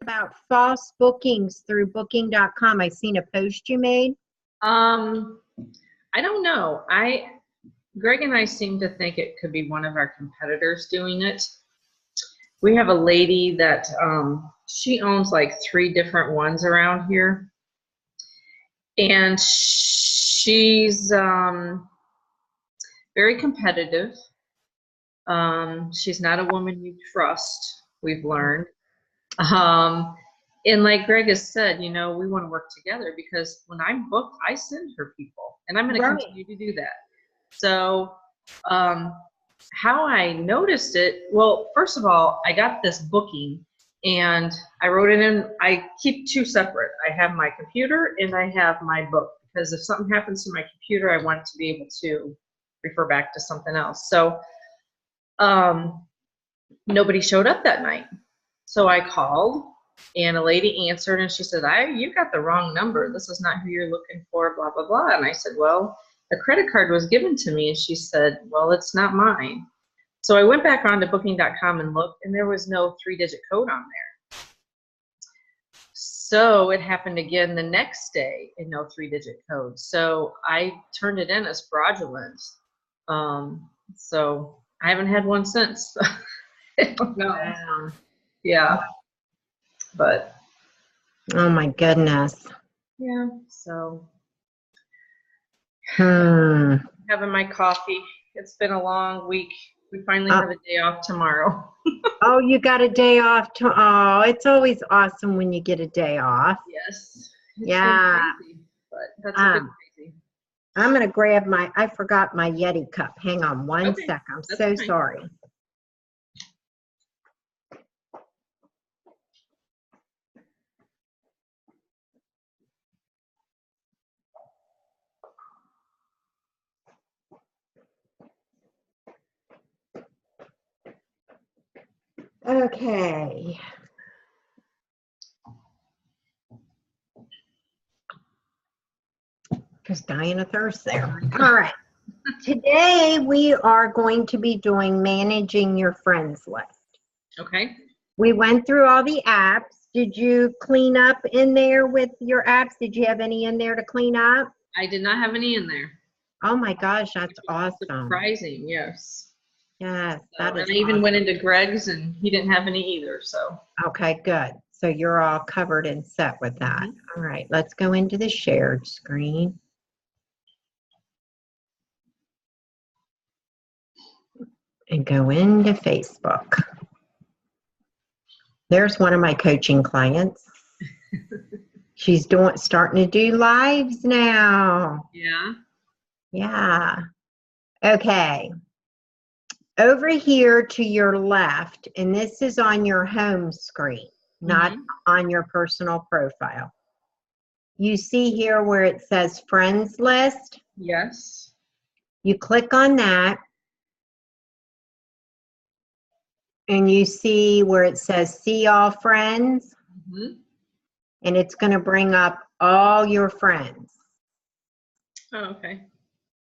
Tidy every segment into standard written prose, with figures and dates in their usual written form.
about false bookings through booking.com. I seen a post you made. I don't know. Greg and I seem to think it could be one of our competitors doing it. We have a lady that she owns like 3 different ones around here, and she's very competitive. She's not a woman you trust, we've learned. And like Greg has said, we want to work together, because when I'm booked, I send her people, and I'm going to continue to do that. So how I noticed it, well, first of all, I got this booking and I wrote it in. I keep 2 separate. I have my computer and I have my book, because if something happens to my computer, I want to be able to refer back to something else. So nobody showed up that night. So I called, and a lady answered, and she said, you got the wrong number. This is not who you're looking for, blah, blah, blah. And I said, well, a credit card was given to me. And she said, well, it's not mine. So I went back onto booking.com and looked, and there was no 3-digit code on there. So it happened again the next day, and no 3-digit code. So I turned it in as fraudulent. So I haven't had one since. I don't know. Wow. Yeah. But. Oh my goodness. Yeah. So. Having my coffee. It's been a long week. We finally have a day off tomorrow. Oh, you got a day off. Oh, it's always awesome when you get a day off. Yes. Yeah. Crazy, but that's a bit crazy. I'm going to grab I forgot my Yeti cup. Hang on one second. I'm so sorry. Okay. Just dying of thirst there. All right. Today we are going to be doing managing your friends list. Okay. We went through all the apps. Did you clean up in there with your apps? Did you have any in there to clean up? I did not have any in there. Oh my gosh, that's awesome. Surprising, yes. Yes, and I even went into Greg's, and he didn't have any either, so. Okay, good. So you're all covered and set with that. All right, let's go into the shared screen. And go into Facebook. There's one of my coaching clients. She's starting to do lives now. Yeah. Yeah. Okay. Over here to your left, and this is on your home screen, not on your personal profile. You see here where it says friends list? Yes. You click on that. And you see where it says see all friends? And it's going to bring up all your friends. Oh, okay.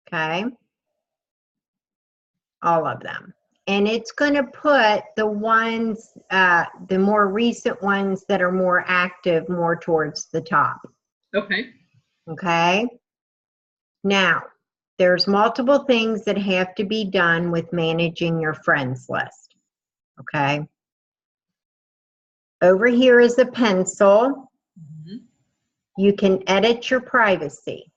Okay. All of them. And it's going to put the ones, the more recent ones that are more active, more towards the top. Okay. Okay. Now, there's multiple things that have to be done with managing your friends list. Okay. Over here is a pencil. You can edit your privacy.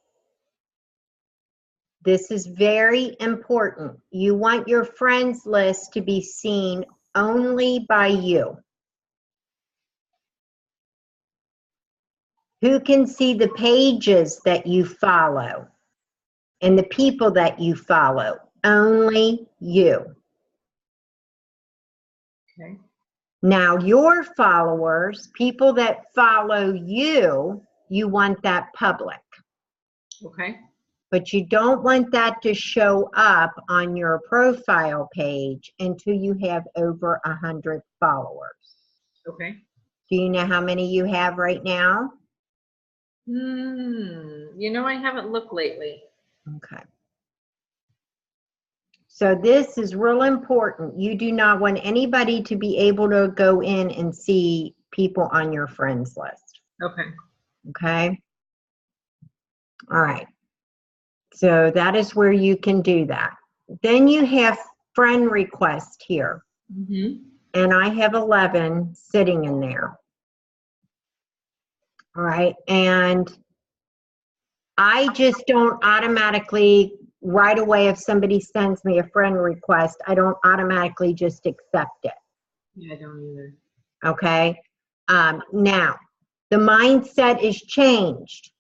This is very important. You want your friends list to be seen only by you. Who can see the pages that you follow and the people that you follow? Only you. Okay. Now, your followers, people that follow you, you want that public. Okay. But you don't want that to show up on your profile page until you have over 100 followers. Okay. Do you know how many you have right now? I haven't looked lately. Okay. So this is real important. You do not want anybody to be able to go in and see people on your friends list. Okay. Okay. All right. So that is where you can do that. Then you have friend request here. Mm-hmm. And I have 11 sitting in there. All right. And I just don't automatically, right away, if somebody sends me a friend request, I don't automatically just accept it. Yeah, I don't either. Okay. Now, the mindset is changed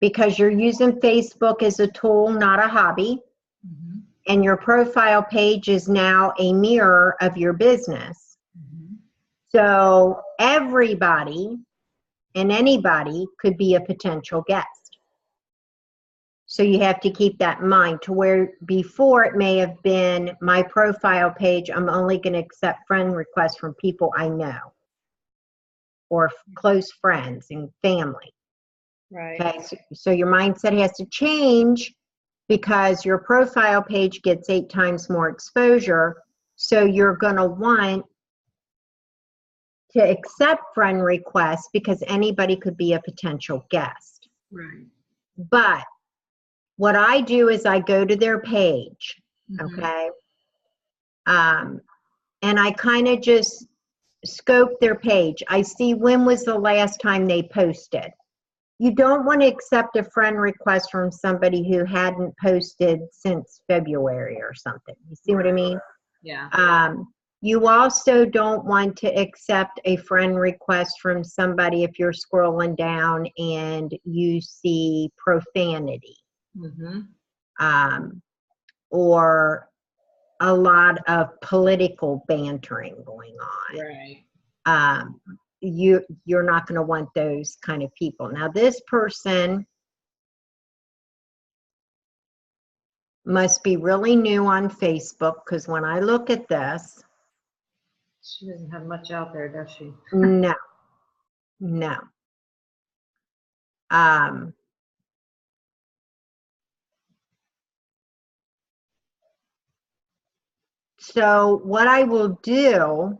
because you're using Facebook as a tool, not a hobby. Mm-hmm. And your profile page is now a mirror of your business. Mm-hmm. So everybody and anybody could be a potential guest. So you have to keep that in mind, to where before it may have been my profile page, I'm only going to accept friend requests from people I know or close friends and family. Right. Okay, so your mindset has to change because your profile page gets 8 times more exposure. So you're going to want to accept friend requests because anybody could be a potential guest. Right. But what I do is I go to their page, Mm-hmm. okay? And I kind of just scope their page. I see when was the last time they posted. You don't want to accept a friend request from somebody who hadn't posted since February or something. You see what I mean? Yeah. You also don't want to accept a friend request from somebody if you're scrolling down and you see profanity. Mm-hmm. Or a lot of political bantering going on. Right. You're not going to want those kind of people. Now, this person must be really new on Facebook, because when I look at this, She doesn't have much out there, does she? no. So what I will do,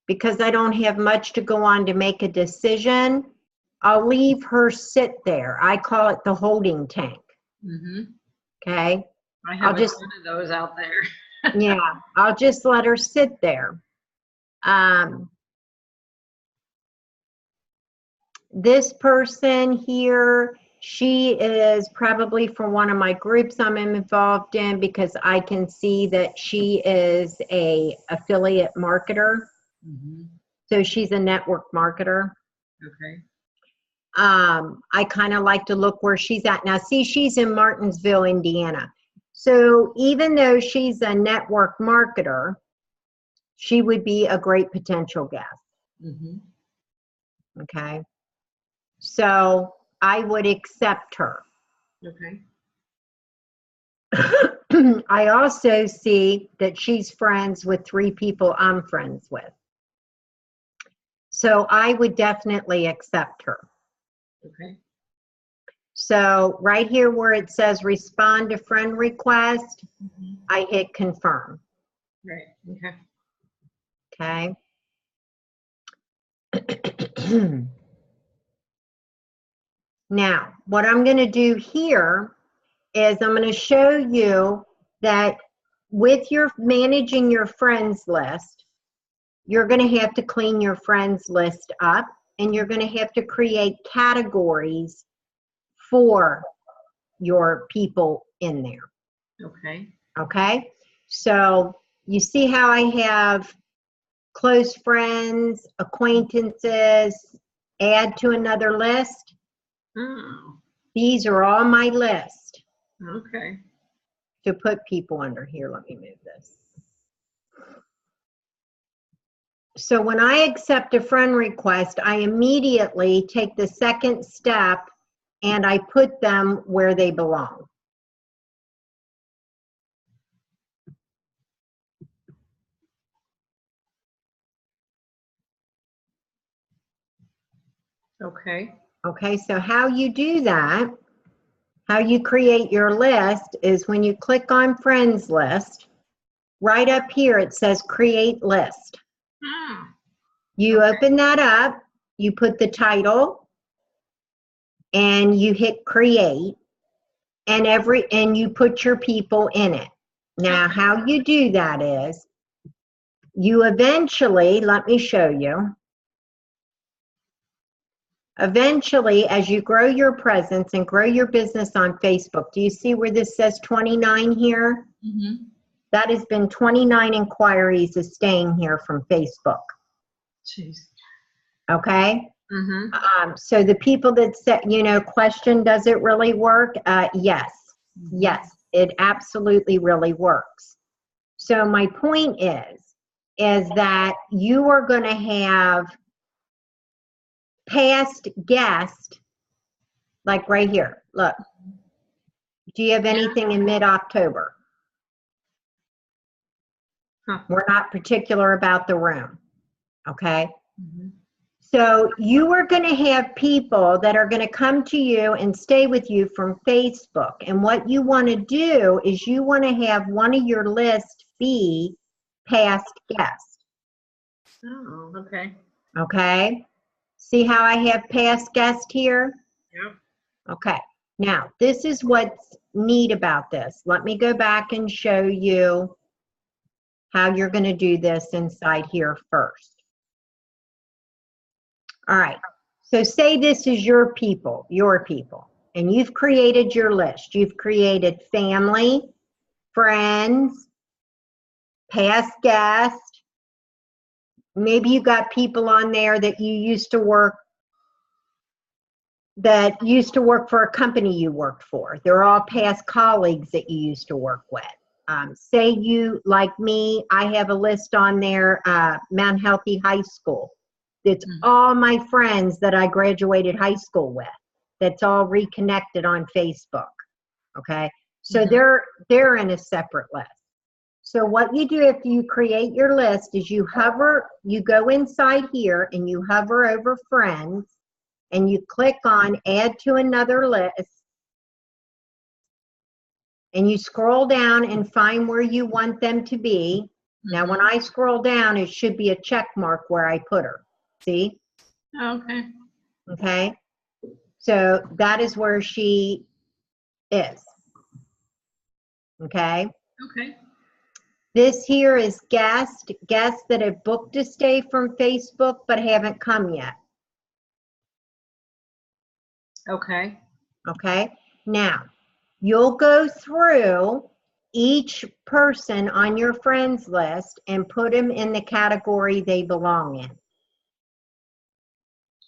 because I don't have much to go on to make a decision, I'll leave her sit there. I call it the holding tank. Mm-hmm. Okay. I have a ton of those out there. Yeah, I'll just let her sit there. This person here, she is probably from one of my groups I'm involved in, because I can see that she is a affiliate marketer. Mm-hmm. So she's a network marketer. Okay. I kind of like to look where she's at. Now, see, she's in Martinsville, Indiana. So even though she's a network marketer, she would be a great potential guest. Mm-hmm. Okay. So I would accept her. Okay. I also see that she's friends with 3 people I'm friends with. So I would definitely accept her. Okay. So right here where it says respond to friend request, Mm-hmm. I hit confirm. Right. Okay. Okay. Now, what I'm going to do here is I'm going to show you that with your managing your friends list, you're going to have to clean your friends list up, and you're going to have to create categories for your people in there. Okay. Okay? So you see how I have close friends, acquaintances, add to another list? Oh. These are all my list. Okay. To put people under here, let me move this. So when I accept a friend request, I immediately take the second step and I put them where they belong. Okay. Okay, so how you do that, how you create your list, is when you click on friends list, right up here it says create list. You open that up, you put the title, and you hit create, and you put your people in it. Now, how you do that is you eventually, let me show you. Eventually, as you grow your presence and grow your business on Facebook, do you see where this says 29 here? Mm-hmm. That has been 29 inquiries is staying here from Facebook. Jeez. Okay? Mm-hmm. So the people that said, question, does it really work? Yes. Mm-hmm. Yes, it absolutely really works. So my point is that you are going to have past guests, like right here. Look, do you have anything in mid-October? Huh. We're not particular about the room, okay? Mm-hmm. So you are going to have people that are going to come to you and stay with you from Facebook. And what you want to do is you want to have one of your list be past guests. Oh, okay. Okay? See how I have past guest here? Yeah. Okay. Now, this is what's neat about this. Let me go back and show you how you're going to do this inside here first. All right. So say this is your people, and you've created your list. You've created family, friends, past guests. Maybe you got people on there that used to work for a company you worked for. They're all past colleagues that you used to work with. Say you, like me, I have a list on there, Mount Healthy High School. It's all my friends that I graduated high school with. That's all reconnected on Facebook, okay? So they're in a separate list. So what you do after you create your list is you go inside here and you hover over friends, and you click on add to another list, and you scroll down and find where you want them to be. Now when I scroll down, it should be a check mark where I put her. See? Okay. Okay. So that is where she is. Okay. Okay. This here is guests that have booked a stay from Facebook but haven't come yet. Okay. Okay. Now, you'll go through each person on your friends list and put them in the category they belong in.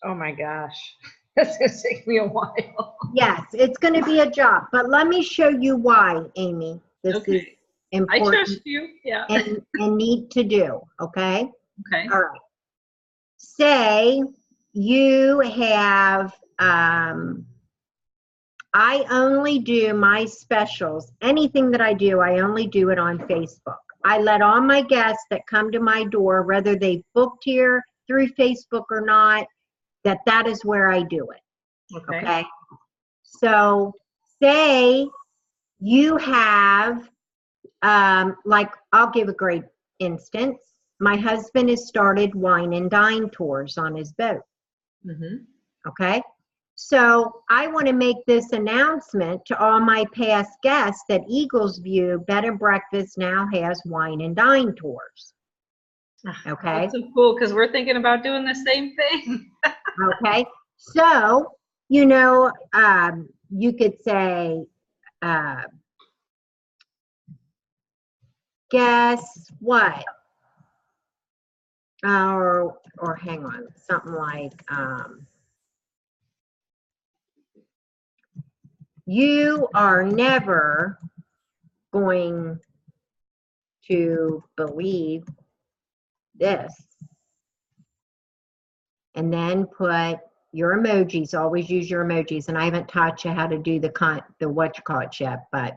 Oh my gosh. That's going to take me a while. Yes, it's going to be a job, but let me show you why, Amy. This is important. I trust you. Yeah. and need to do, okay? Okay. All right. Say you have, I only do my specials. Anything that I do, I only do it on Facebook. I let all my guests that come to my door, whether they've booked here through Facebook or not, that is where I do it. Okay? So say you have, like, I'll give a great instance. My husband has started wine and dine tours on his boat. Okay? So I want to make this announcement to all my past guests that Eagles View Bed and Breakfast now has wine and dine tours. Okay? That's so cool because we're thinking about doing the same thing. Okay? So, you could say, guess what? Or hang on, something like, you are never going to believe this. And then put your emojis. Always use your emojis. And I haven't taught you how to do the what you call it yet, but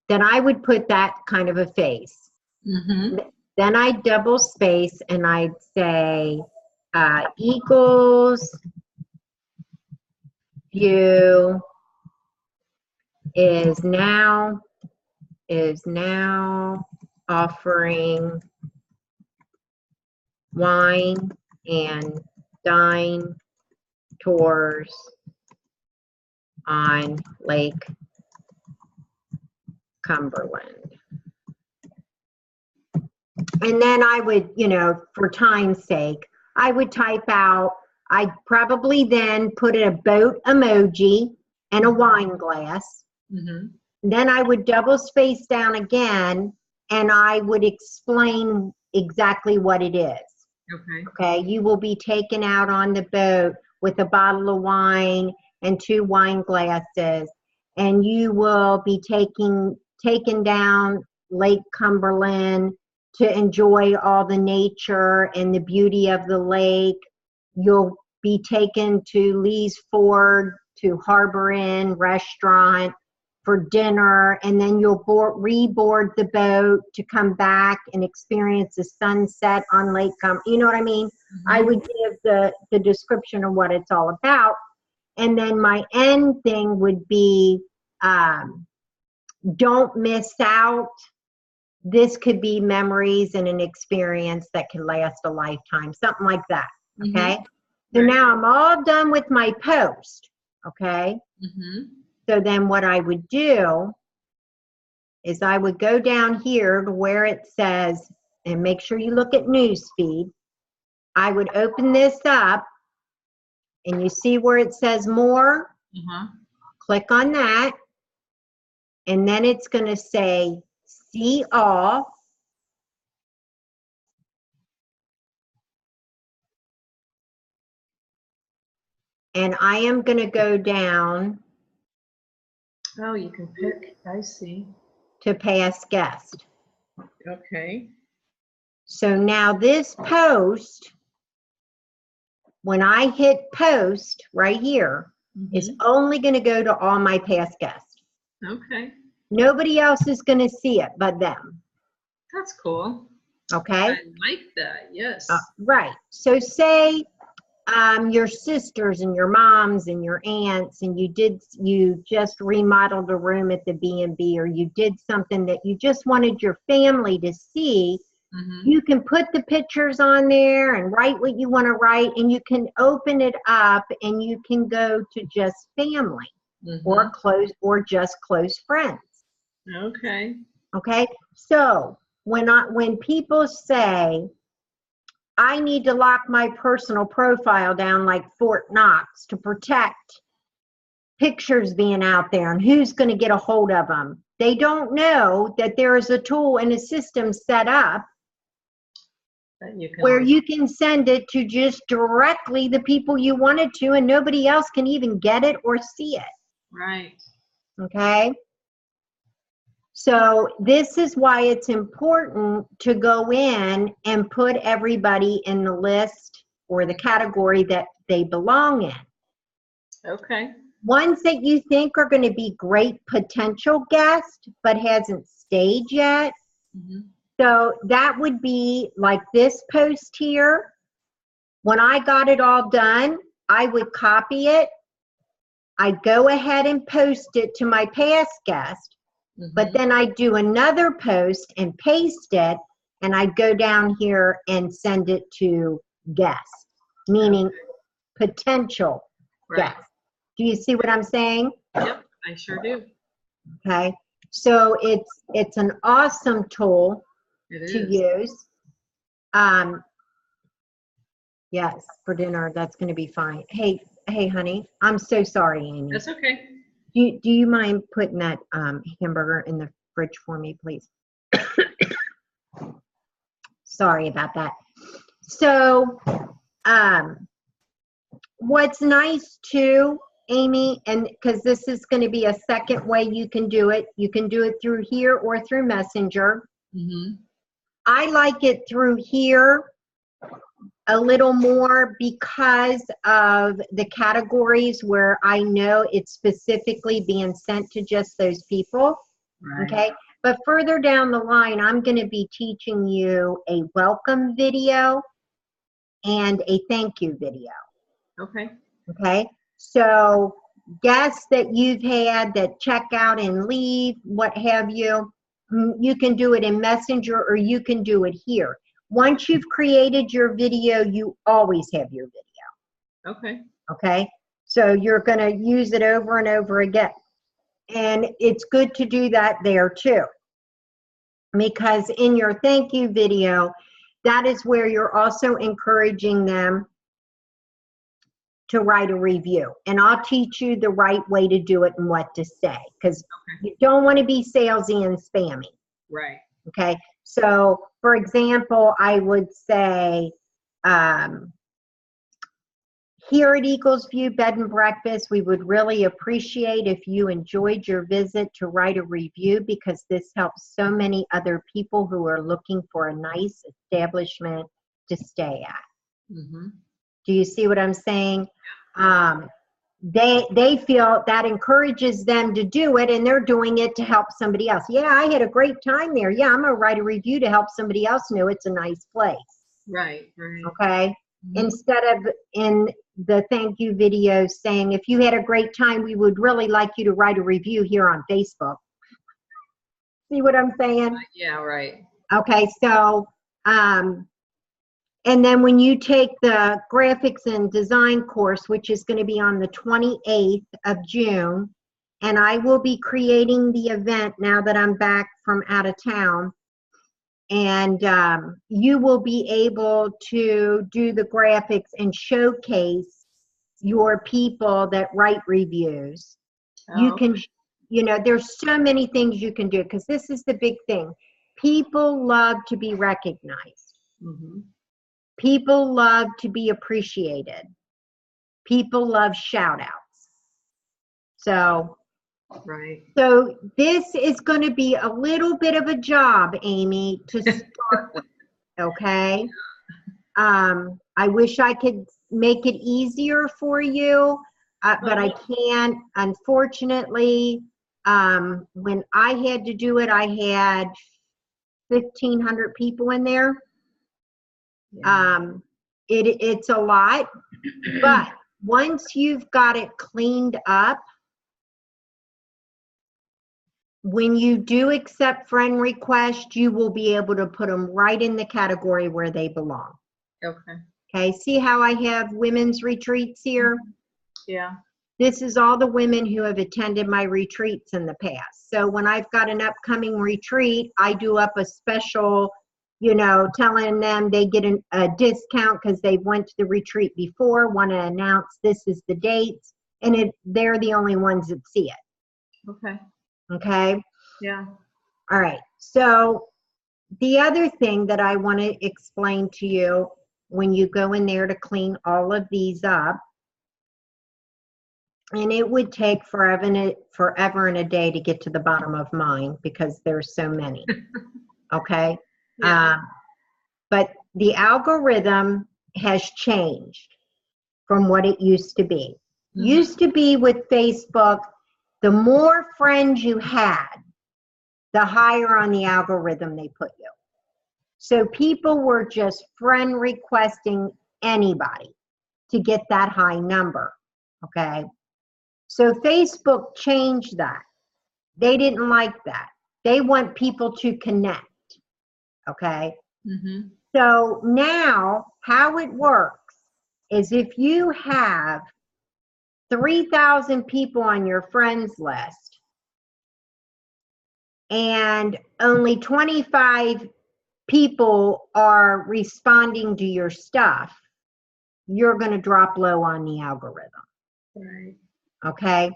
then I would put that kind of a face. Then I'd double space and I'd say Eagles View is now offering wine and dine tours on Lake Cumberland. And then I would, you know, for time's sake, I would type out, I'd probably then put a boat emoji and a wine glass. Mm-hmm. Then I would double space down again, and I would explain exactly what it is. Okay. Okay, you will be taken out on the boat with a bottle of wine and 2 wine glasses, and you will be taken down Lake Cumberland to enjoy all the nature and the beauty of the lake. You'll be taken to Lee's Ford, to Harbor Inn restaurant for dinner, and then you'll reboard the boat to come back and experience the sunset on Lake Cumberland. You know what I mean? Mm-hmm. I would give the description of what it's all about. And then my end thing would be, don't miss out. This could be memories and an experience that can last a lifetime, something like that. Okay. So now I'm all done with my post. Okay. So then what I would do is I would go down here to where it says, and make sure you look at newsfeed. I would open this up, and you see where it says more. Click on that, and then it's going to say see all. And I am going to go down. Oh, you can pick. I see. To past guest. Okay. So now this post, when I hit post right here, is only going to go to all my past guests. Okay. Nobody else is going to see it but them. That's cool. Okay. I like that. Yes. Right. So say your sisters and your moms and your aunts, and you just remodeled a room at the B&B, or you did something that you just wanted your family to see. You can put the pictures on there and write what you want to write, and you can open it up and you can go to just family or just close friends. Okay. Okay. So when people say, I need to lock my personal profile down like Fort Knox to protect pictures being out there, and who's going to get a hold of them, they don't know that there is a tool and a system set up where you can send it to just directly the people you wanted to, and nobody else can even get it or see it. Right. Okay. So this is why it's important to go in and put everybody in the list or the category that they belong in. Okay. Ones that you think are going to be great potential guests but hasn't stayed yet. So that would be like this post here. When I got it all done, I would copy it. I'd go ahead and post it to my past guest. But then I'd do another post and paste it, and I'd go down here and send it to guests, meaning potential guests. Do you see what I'm saying? Yep, I sure do. Okay. So it's an awesome tool to use. Yes, for dinner, that's going to be fine. Hey, honey, I'm so sorry, Amy. That's okay. Do you mind putting that hamburger in the fridge for me, please? Sorry about that. So, what's nice too, Amy, and because this is going to be a second way you can do it through here or through Messenger. I like it through here a little more because of the categories where I know it's specifically being sent to just those people. Okay. But further down the line, I'm going to be teaching you a welcome video and a thank you video. Okay. Okay. So guests that you've had that check out and leave, what have you, you can do it in Messenger or you can do it here. Once you've created your video, you always have your video. Okay. Okay. So you're going to use it over and over again. And it's good to do that there too. Because in your thank you video, that is where you're also encouraging them to write a review. And I'll teach you the right way to do it and what to say, because you don't want to be salesy and spammy. Right. Okay. So for example, I would say, here at Eagles View Bed and Breakfast, we would really appreciate if you enjoyed your visit to write a review, because this helps so many other people who are looking for a nice establishment to stay at. Mm-hmm. Do you see what I'm saying? They feel that encourages them to do it, and they're doing it to help somebody else. Yeah, I had a great time there. Yeah, I'm going to write a review to help somebody else know it's a nice place. Right, right. Okay? Mm-hmm. Instead of in the thank you video saying, if you had a great time, we would really like you to write a review here on Facebook. See what I'm saying? Yeah, right. Okay, so, and then when you take the graphics and design course, which is going to be on the 28th of June, and I will be creating the event now that I'm back from out of town, and you will be able to do the graphics and showcase your people that write reviews. Oh. You can, you know, there's so many things you can do, because this is the big thing. People love to be recognized. Mm-hmm. People love to be appreciated. People love shout outs. So, right. So this is going to be a little bit of a job, Amy, to start with, okay? I wish I could make it easier for you, but I can't. Unfortunately, when I had to do it, I had 1,500 people in there. Yeah. It's a lot, but once you've got it cleaned up, when you do accept friend requests, you will be able to put them right in the category where they belong. Okay. Okay, see how I have women's retreats here? Yeah. This is all the women who have attended my retreats in the past. So when I've got an upcoming retreat, I do up a special, you know, telling them they get a discount because they went to the retreat before, want to announce this is the dates, and they're the only ones that see it. Okay. Okay? Yeah. All right. So the other thing that I want to explain to you when you go in there to clean all of these up, and it would take forever and a day to get to the bottom of mine because there's so many. Okay? Yeah. But the algorithm has changed from what it used to be. Mm-hmm. Used to be with Facebook, the more friends you had, the higher on the algorithm they put you. So people were just friend requesting anybody to get that high number, okay? So Facebook changed that. They didn't like that. They want people to connect, okay? Mm-hmm. So now how it works is if you have 3,000 people on your friends list and only 25 people are responding to your stuff, you're going to drop low on the algorithm. Right. Okay?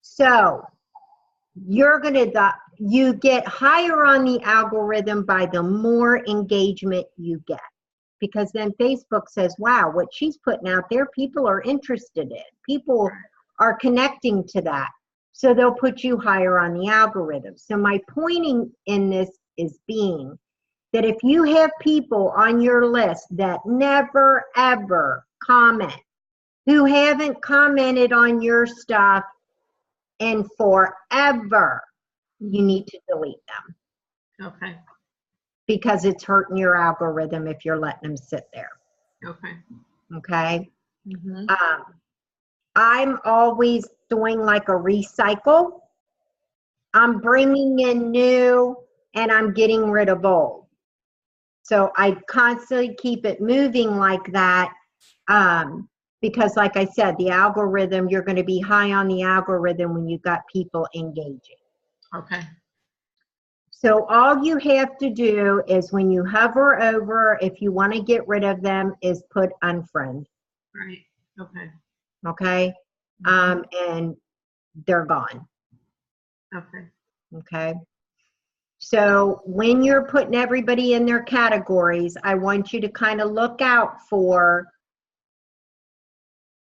So you get higher on the algorithm by the more engagement you get. Because then Facebook says, wow, what she's putting out there, people are interested in. People are connecting to that. So they'll put you higher on the algorithm. So my pointing in this is being that if you have people on your list that never, ever comment, who haven't commented on your stuff in forever, you need to delete them. Okay. Because it's hurting your algorithm if you're letting them sit there. Okay. Okay. Mm-hmm. I'm always doing like a recycle. I'm bringing in new and I'm getting rid of old. So I constantly keep it moving like that, because like I said, the algorithm, you're going to be high on the algorithm when you've got people engaging. Okay. So all you have to do is when you hover over, if you want to get rid of them, is put unfriend. Right. Okay. Okay. And they're gone. Okay. Okay. So when you're putting everybody in their categories, I want you to kind of look out for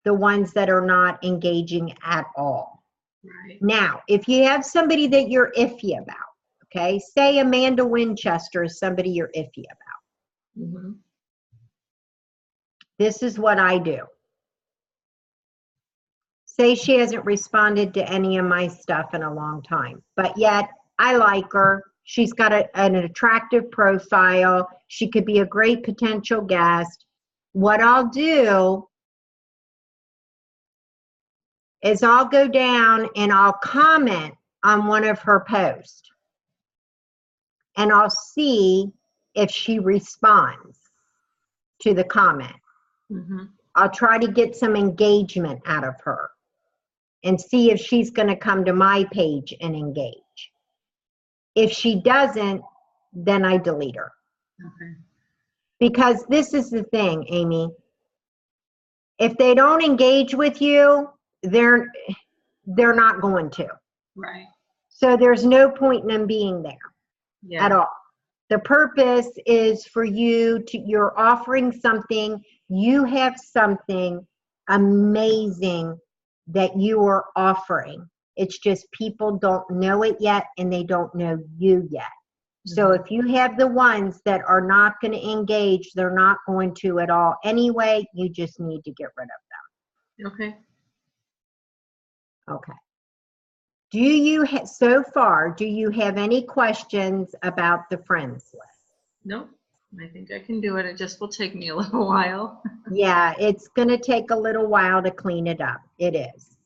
the ones that are not engaging at all. Right. Now, if you have somebody that you're iffy about, okay, say Amanda Winchester is somebody you're iffy about. Mm-hmm. This is what I do. Say she hasn't responded to any of my stuff in a long time, but yet I like her. She's got an attractive profile. She could be a great potential guest. What I'll do is I'll go down and I'll comment on one of her posts. And I'll see if she responds to the comment. Mm-hmm. I'll try to get some engagement out of her and see if she's going to come to my page and engage. If she doesn't, then I delete her. Okay. Because this is the thing, Amy. If they don't engage with you, they're not going to. Right. So there's no point in them being there at all. The purpose is for you're offering something, you have something amazing that you are offering. It's just people don't know it yet and they don't know you yet. So if you have the ones that are not going to engage, they're not going to at all anyway, you just need to get rid of them. Okay. Okay. Do you, so far, do you have any questions about the friends list? Nope. I think I can do it. It just will take me a little while. Yeah, it's going to take a little while to clean it up. It is.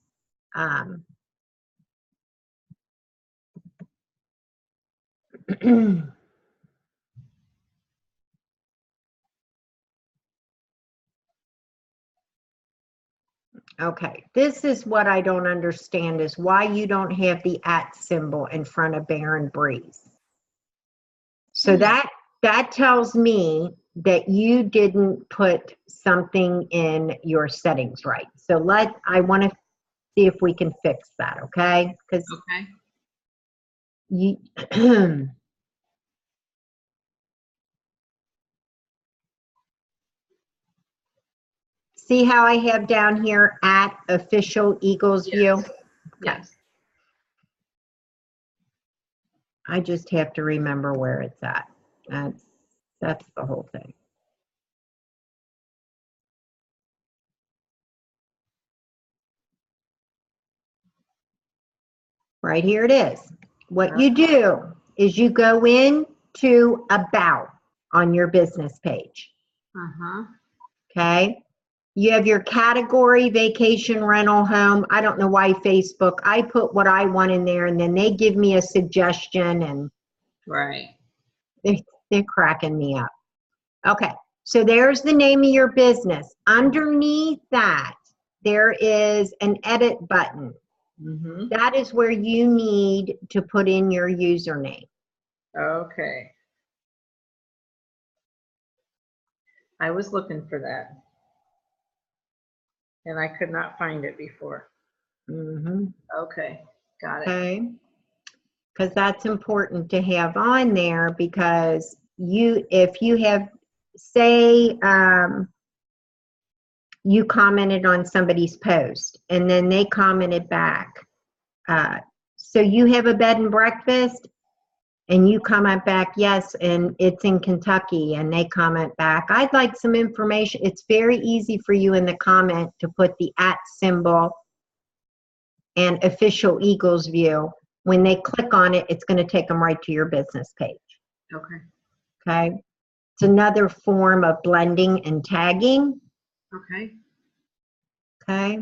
Okay, this is what I don't understand is why you don't have the @ symbol in front of Baron Breeze. So that tells me that you didn't put something in your settings right. So I want to see if we can fix that, okay? Because Okay. you see how I have down here @ official Eagles View? Yes. I just have to remember where it's at. That's the whole thing. Right here it is. What you do is you go into About on your business page. Okay? You have your category, vacation, rental, home. I don't know why Facebook. I put what I want in there, and then they give me a suggestion, and Right. they're cracking me up. Okay, so there's the name of your business. Underneath that, there is an edit button. That is where you need to put in your username. Okay. I was looking for that. And I could not find it before. Okay, got it. Okay, because that's important to have on there, because if you have, say, you commented on somebody's post and then they commented back. So you have a bed and breakfast and you comment back, yes, and it's in Kentucky, and they comment back, I'd like some information. It's very easy for you in the comment to put the @ symbol and official Eagles View. When they click on it, it's going to take them right to your business page. Okay. Okay. It's another form of blending and tagging. Okay. Okay.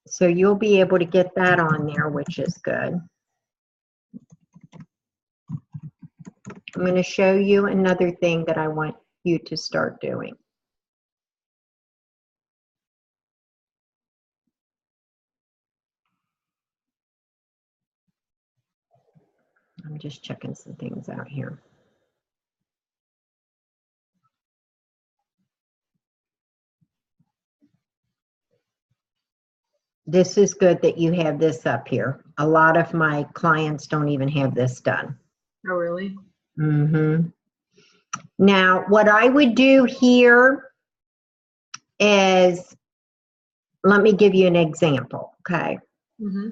So you'll be able to get that on there, which is good. I'm going to show you another thing that I want you to start doing. I'm just checking some things out here. This is good that you have this up here. A lot of my clients don't even have this done. Oh, really? Mm-hmm. Now, what I would do here is, let me give you an example, okay? Mm-hmm.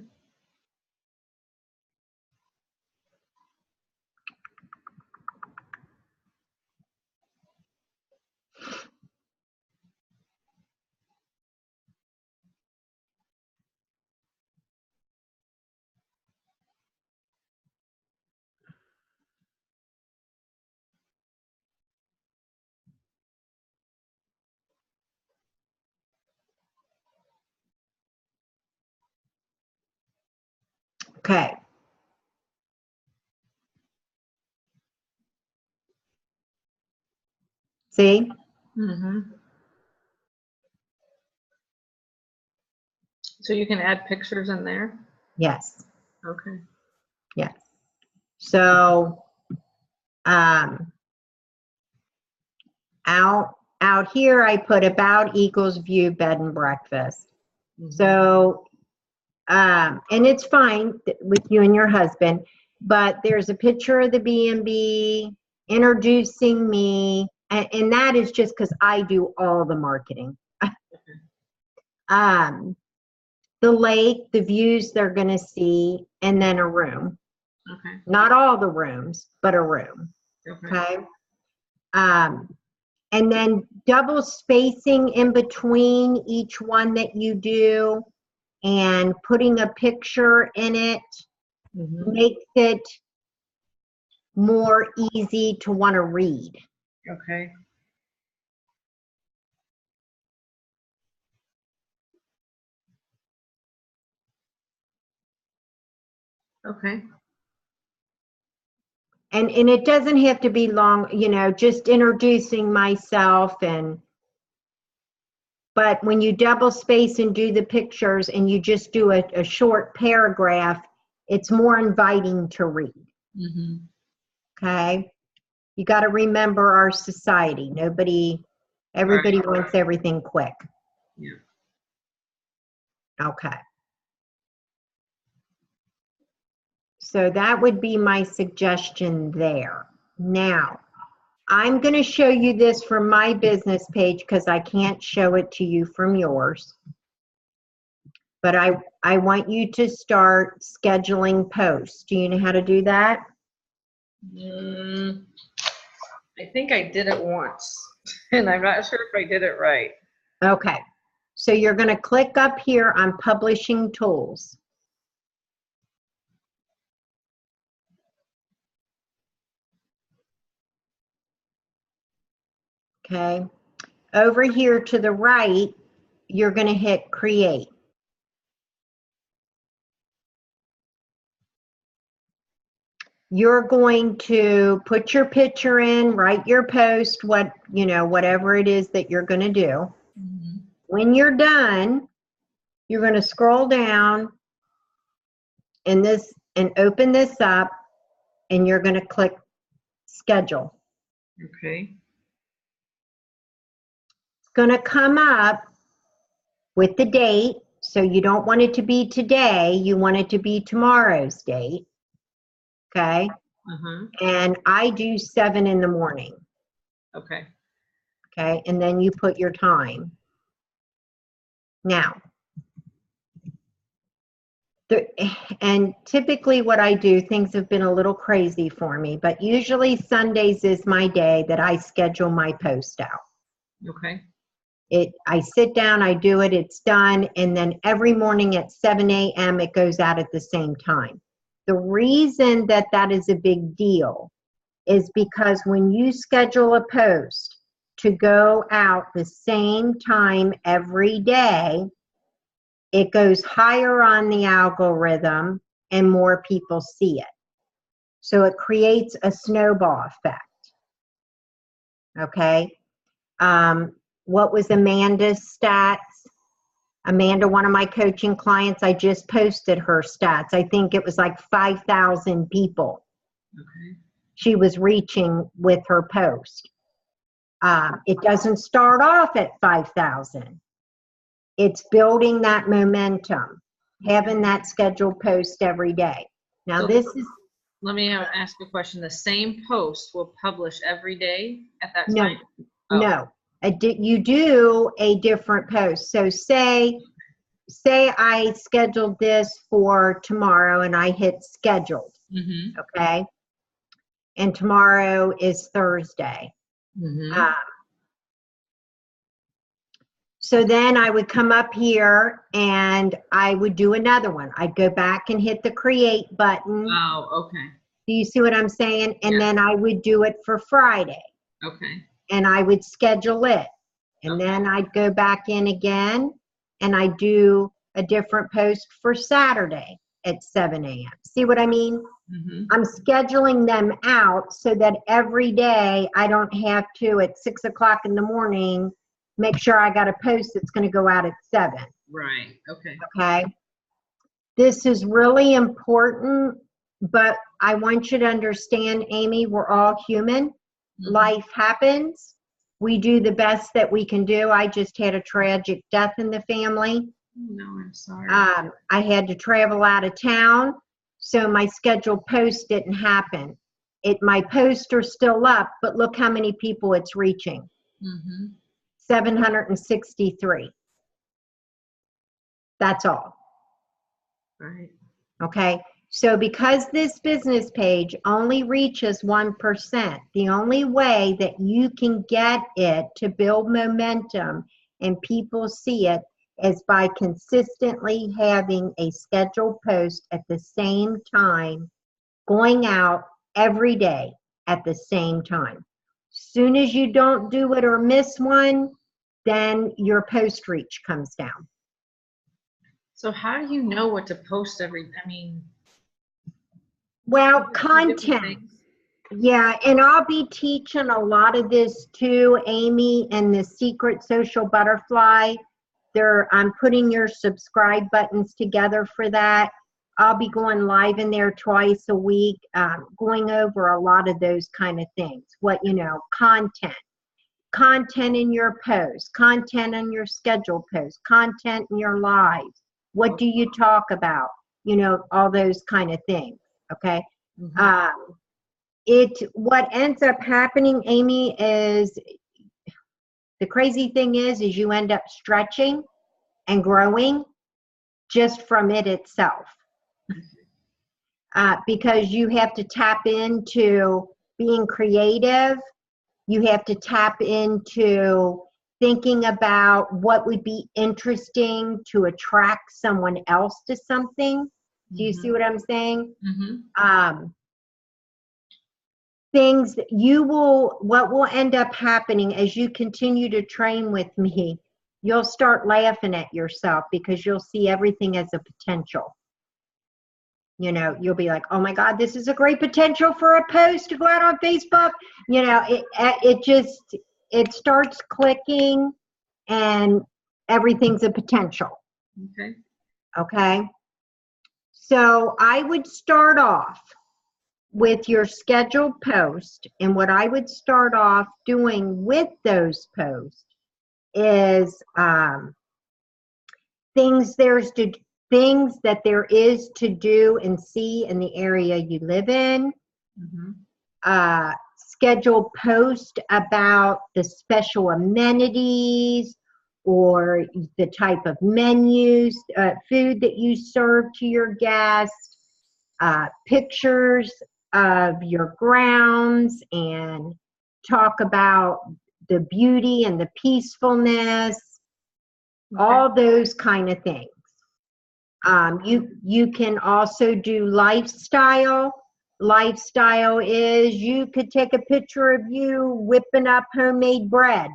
Okay. See? Mm-hmm. So you can add pictures in there? Yes. Okay. Yes. So, out here, I put about equals view bed and breakfast. Mm-hmm. So, and it's fine with you and your husband, but there's a picture of the B&B introducing me, and that is just because I do all the marketing. The lake, the views they're going to see, and then a room. Okay. Not all the rooms, but a room. Okay. And then double spacing in between each one that you do and putting a picture in it makes it more easy to want to read. Okay. Okay. And it doesn't have to be long, you know, just introducing myself but when you double space and do the pictures and you just do a short paragraph, it's more inviting to read. Mm-hmm. Okay? You got to remember our society. Everybody wants everything quick. Yeah. Okay. So that would be my suggestion there. Now, I'm going to show you this from my business page because I can't show it to you from yours. But I want you to start scheduling posts. Do you know how to do that? I think I did it once, and I'm not sure if I did it right. Okay. So you're going to click up here on Publishing Tools. Okay. Over here to the right, you're going to hit Create. You're going to put your picture in, write your post, whatever it is that you're going to do. Mm-hmm. When you're done, you're going to scroll down and open this up, and you're going to click Schedule. Okay. It's going to come up with the date. So you don't want it to be today, you want it to be tomorrow's date. Okay. Uh-huh. And I do 7 in the morning. Okay. Okay. And then you put your time. Now, and typically what I do, things have been a little crazy for me, but usually Sundays is my day that I schedule my post out. Okay. I sit down, I do it, it's done, and then every morning at 7 a.m. it goes out at the same time. The reason that is a big deal is because when you schedule a post to go out the same time every day, it goes higher on the algorithm and more people see it. So it creates a snowball effect. Okay. What was Amanda's stats? Amanda, one of my coaching clients, I just posted her stats. I think it was like 5,000 people she was reaching with her post. It doesn't start off at 5,000. It's building that momentum, having that scheduled post every day. Now, so let me ask a question. The same post will publish every day at that time? No. You do a different post. So say I scheduled this for tomorrow and I hit scheduled, okay? And tomorrow is Thursday. So then I would come up here and I would do another one. I'd go back and hit the create button. Oh, okay. Do you see what I'm saying? And then I would do it for Friday. Okay. And I would schedule it. And then I'd go back in again and I do a different post for Saturday at 7 a.m. See what I mean? I'm scheduling them out so that every day I don't have to at 6 o'clock in the morning make sure I got a post that's going to go out at 7. Right. Okay. Okay. This is really important, but I want you to understand, Amy, we're all human. Life happens. We do the best that we can do. I just had a tragic death in the family. No, I'm sorry. I had to travel out of town, so my scheduled post didn't happen. My posts are still up, but look how many people it's reaching. 763. That's all. Right. Okay. So because this business page only reaches 1%, the only way that you can get it to build momentum and people see it is by consistently having a scheduled post at the same time, going out every day at the same time. Soon as you don't do it or miss one, then your post reach comes down. So how do you know what to post Well, content. Yeah, and I'll be teaching a lot of this too, Amy, and the Secret Social Butterfly. I'm putting your subscribe buttons together for that. I'll be going live in there twice a week, going over a lot of those kind of things. Content in your posts, content in your scheduled posts, content in your lives. What do you talk about? All those kind of things. Okay. What ends up happening, Amy, is the crazy thing is you end up stretching and growing just from it itself. Because you have to tap into being creative. You have to tap into thinking about what would be interesting to attract someone else to something. Do you see what I'm saying? Things that what will end up happening as you continue to train with me, you'll start laughing at yourself because you'll see everything as a potential. You'll be like, oh my God, this is a great potential for a post to go out on Facebook. It starts clicking and everything's a potential. Okay. So I would start off with your scheduled post, and what I would start off doing with those posts is things that there is to do and see in the area you live in. Scheduled post about the special amenities or the type of menus, food that you serve to your guests, pictures of your grounds, and talk about the beauty and the peacefulness, all those kind of things. You can also do lifestyle. Lifestyle is you could take a picture of you whipping up homemade bread,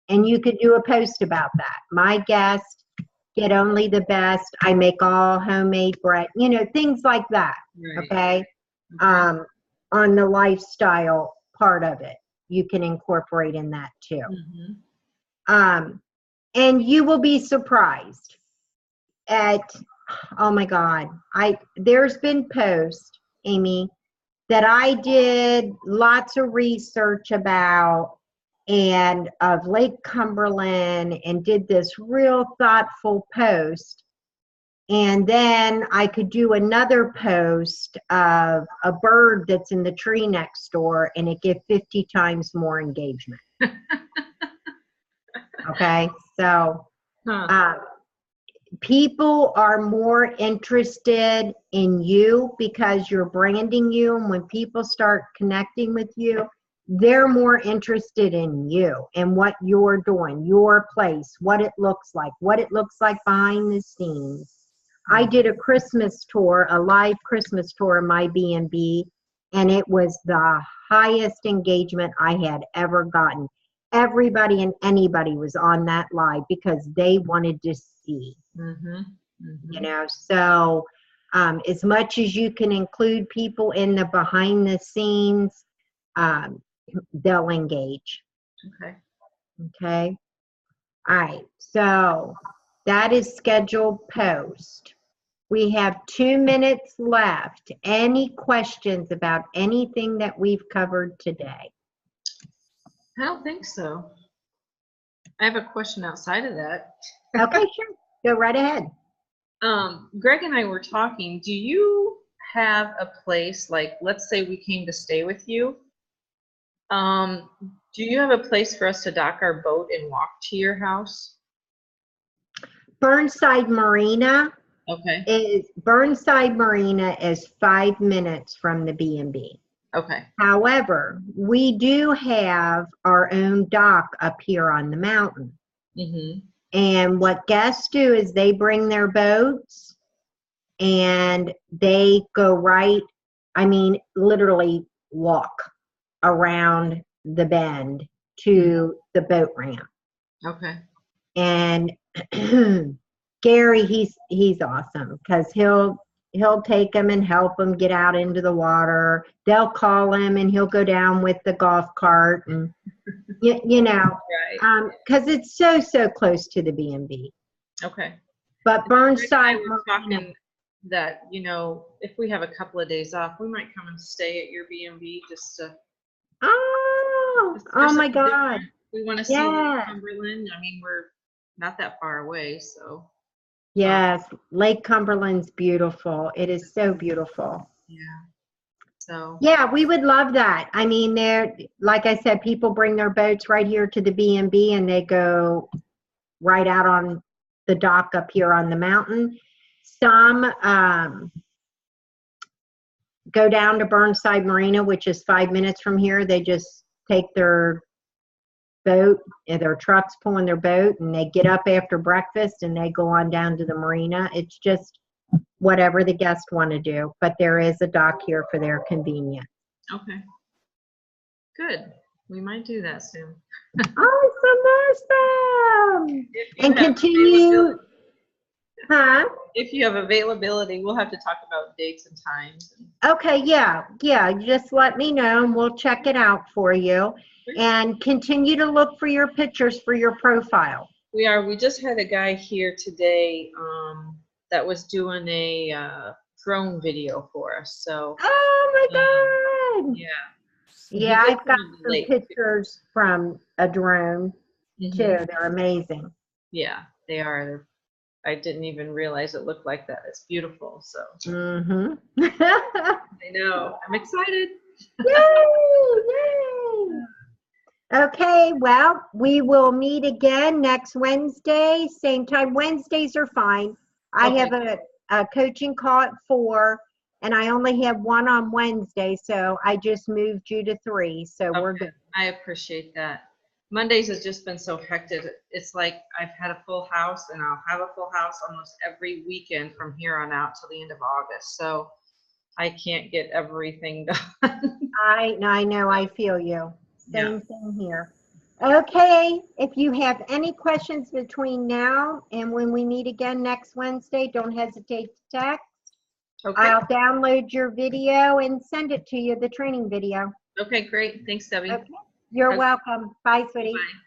and you could do a post about that. My guests get only the best. I make all homemade bread. Things like that. Okay. Okay. On the lifestyle part of it. You can incorporate in that too. And you will be surprised at, oh my God, there's been posts, Amy, that I did lots of research about and of Lake Cumberland and did this real thoughtful post. And then I could do another post of a bird that's in the tree next door and it get 50 times more engagement. Okay, so people are more interested in you because you're branding you. And when people start connecting with you, they're more interested in you and what you're doing, your place, what it looks like behind the scenes. I did a Christmas tour, a live Christmas tour in my B&B, and it was the highest engagement I had ever gotten. Everybody and anybody was on that live because they wanted to see. You know, so as much as you can include people in the behind the scenes, they'll engage. Okay. All right. So that is scheduled post. We have 2 minutes left. Any questions about anything that we've covered today? I don't think so. I have a question outside of that. Okay, sure. Go right ahead. Greg and I were talking. Do you have a place, like, let's say we came to stay with you? Do you have a place for us to dock our boat and walk to your house? Burnside Marina. Okay. Burnside Marina is 5 minutes from the B&B. Okay. However, we do have our own dock up here on the mountain. And what guests do is they bring their boats and they go literally walk around the bend to the boat ramp. Okay. And Gary, he's awesome because he'll take them and them get out into the water. They'll call him and he'll go down with the golf cart and you know, because it's so close to the B&B. Okay. But Burnside, we're talking that, you know, if we have a couple of days off, we might come and stay at your B&B just to. Oh my God. We want to see Lake Cumberland. I mean, we're not that far away, so. Yes, Lake Cumberland's beautiful. It is so beautiful. Yeah. So. Yeah, we would love that. I mean, like I said, people bring their boats right here to the B&B and they go right out on the dock up here on the mountain. Some go down to Burnside Marina, which is 5 minutes from here. They just take their boat, their trucks pulling their boat, and they get up after breakfast and they go on down to the marina. It's just whatever the guests want to do, but there is a dock here for their convenience. Okay. Good. We might do that soon. Awesome. And continue. If you have availability, we'll have to talk about dates and times. Okay, yeah. Just let me know and we'll check it out for you. And continue to look for your pictures for your profile. We are. We just had a guy here today that was doing a drone video for us. So. Oh my God. Yeah. Yeah, I've got some pictures from a drone too. They're amazing. Yeah, they are. I didn't even realize it looked like that. It's beautiful. So. I know. I'm excited. Yay! Okay, well, we will meet again next Wednesday, same time. Wednesdays are fine. I have a coaching call at 4, and I only have one on Wednesday, so I just moved you to 3, so we're good. I appreciate that. Mondays has just been so hectic. It's like I've had a full house, and I'll have a full house almost every weekend from here on out till the end of August. So I can't get everything done. I know, I feel you. Same thing here. Okay, if you have any questions between now and when we meet again next Wednesday, don't hesitate to text. Okay. I'll download your video and send it to you, the training video. Okay, great. Thanks, Debbie. Okay. You're welcome. Bye, sweetie. Bye.